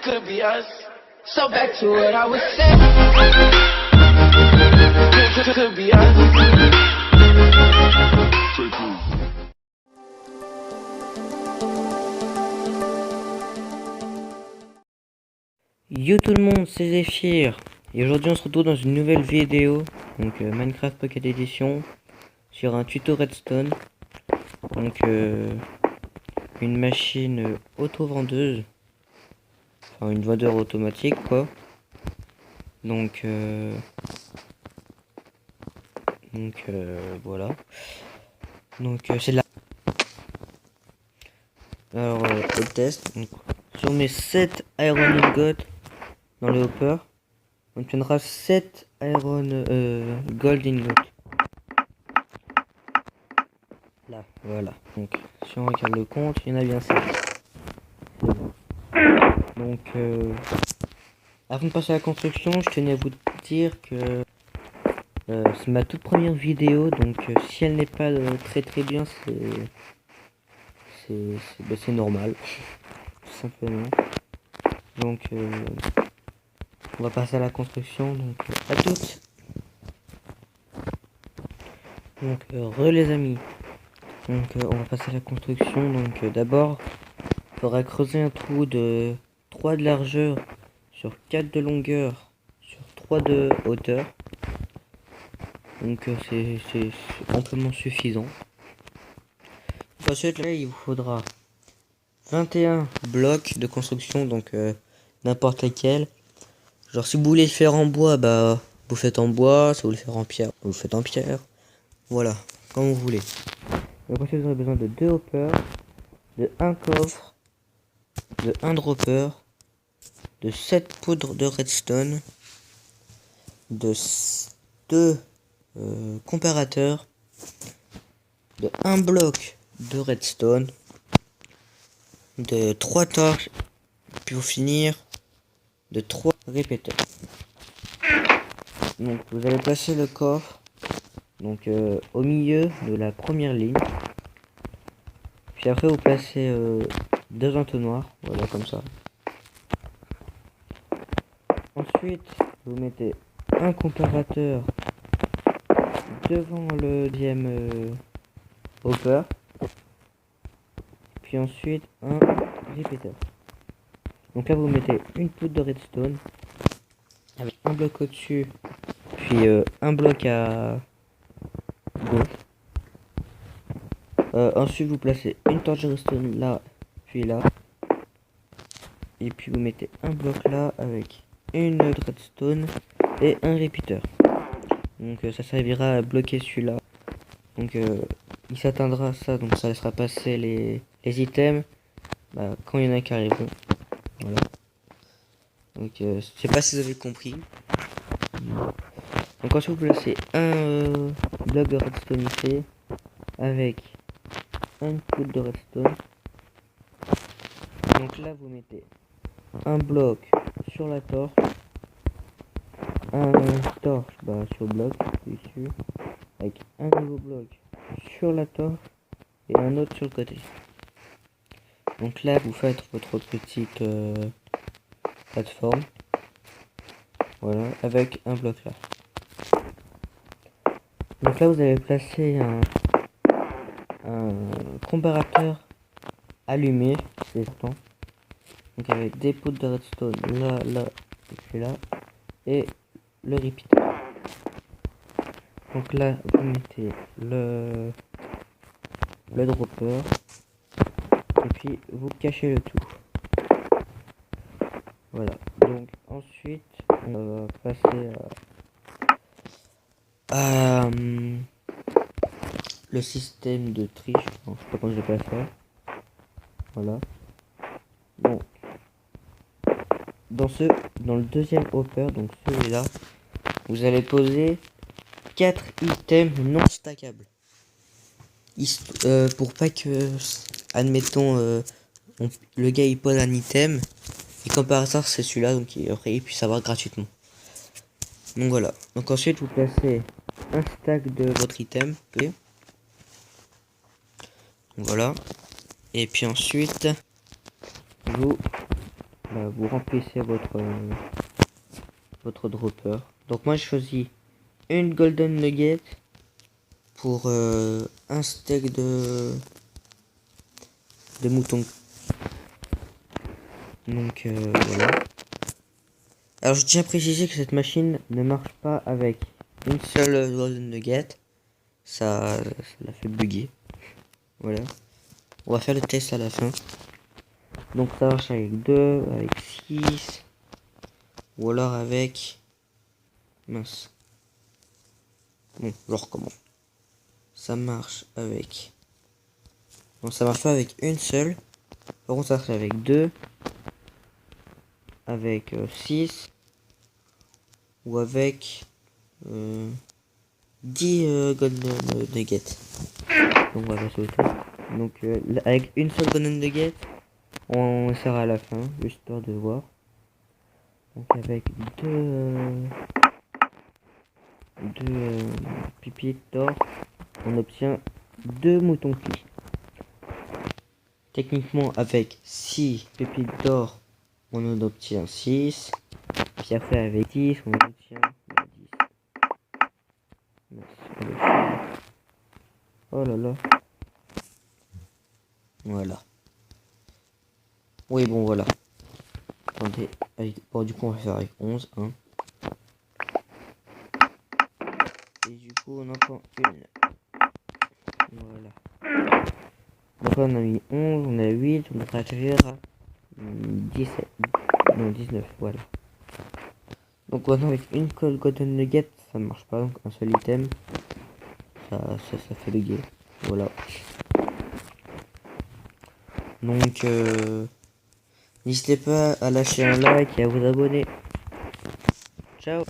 Could be us. So back to what I was saying. Could be us. Yo tout le monde, c'est Zephyr et aujourd'hui on se retrouve dans une nouvelle vidéo, donc Minecraft Pocket Edition, sur un tuto Redstone, donc une machine auto-vendeuse, enfin une vendeur automatique quoi, donc voilà, donc c'est de la... Alors le test, donc, sur mes 7 iron ingots dans le hopper, on obtiendra 7 iron gold ingots. Là, voilà. Donc, si on regarde le compte, il y en a bien 7. Donc, avant de passer à la construction, je tenais à vous dire que c'est ma toute première vidéo, donc si elle n'est pas très bien, c'est normal, tout simplement. Donc, on va passer à la construction, donc à toutes. Donc, les amis. Donc, on va passer à la construction. Donc, d'abord, il faudra creuser un trou de 3 de largeur sur 4 de longueur sur 3 de hauteur. Donc, c'est amplement suffisant. Ensuite, là, il vous faudra 21 blocs de construction, donc n'importe lesquels. Genre, si vous voulez le faire en bois, bah, vous faites en bois. Si vous voulez le faire en pierre, vous faites en pierre. Voilà, comme vous voulez. Donc ensuite, vous aurez besoin de 2 hoppers, de 1 coffre, de 1 dropper, de 7 poudres de redstone, de 2 comparateurs, de 1 bloc de redstone, de 3 torches, puis pour finir, de 3 répéteurs. Donc vous allez placer le coffre donc au milieu de la première ligne. Puis après vous placez 2 entonnoirs, voilà comme ça. Ensuite vous mettez un comparateur devant le deuxième hopper. Puis ensuite un répéteur. Donc là vous mettez une poudre de redstone avec un bloc au-dessus, puis un bloc à gauche. Ensuite vous placez une torche de redstone là, puis là. Et puis vous mettez un bloc là avec une redstone et un répéteur. Donc ça servira à bloquer celui-là. Donc il s'atteindra à ça, donc ça laissera passer les items quand il y en a qui arriveront. Voilà. Donc je sais pas si vous avez compris. Donc ensuite vous placez un bloc de redstone ici avec une poudre de redstone. Donc là vous mettez un bloc sur la torche, un torche sur le bloc dessus, avec un nouveau bloc sur la torche et un autre sur le côté. Donc là vous faites votre petite plateforme, voilà, avec un bloc là. Donc là vous allez placer un comparateur allumé, c'est important. Donc avec des poudres de redstone là et puis là, et le répéteur. Donc là vous mettez le dropper et puis vous cachez le tout. Voilà, donc ensuite on va passer à le système de triche. Bon, je sais pas comment je vais pas faire. Voilà. Bon. Dans le deuxième hopper, donc celui-là, vous allez poser 4 items non stackables. Pour pas que, admettons, le gars il pose un item, et comme par hasard c'est celui-là, donc après il puisse avoir gratuitement. Donc voilà. Donc ensuite vous placez un stack de votre item. Donc voilà. Et puis ensuite vous bah, vous remplissez votre dropper. Donc moi, je choisis une golden nugget pour un steak de mouton. Donc voilà. Alors je tiens à préciser que cette machine ne marche pas avec une seule golden nugget. Ça l'a fait bugger. Voilà. On va faire le test à la fin. Donc ça marche avec 2, avec 6. Ou alors avec... Mince. Bon, je recommence. Ça marche avec... Non, ça marche pas avec une seule. Par contre ça marche avec 2. Avec 6. Ou avec... 10 golden nuggets. Donc on va passer au test. Donc avec une seule golden nugget, on sera à la fin, histoire de voir. Donc avec deux pépites d'or, on obtient 2 moutons cuits. Techniquement, avec 6 pépites d'or, on en obtient 6. Puis après, avec 10, on en obtient 10. Oh là là. Voilà. Oui, bon, voilà. Attendez. Bon, du coup, on va faire avec 11. Hein. Et du coup, on en prend une. Voilà. Donc là, on a mis 11, on a 8, on devrait atterrir à 17. Non, 19, voilà. Donc maintenant, avec une golden nugget, ça ne marche pas. Donc un seul item, ça fait bugger. Voilà. Donc, n'hésitez pas à lâcher un like et à vous abonner. Ciao.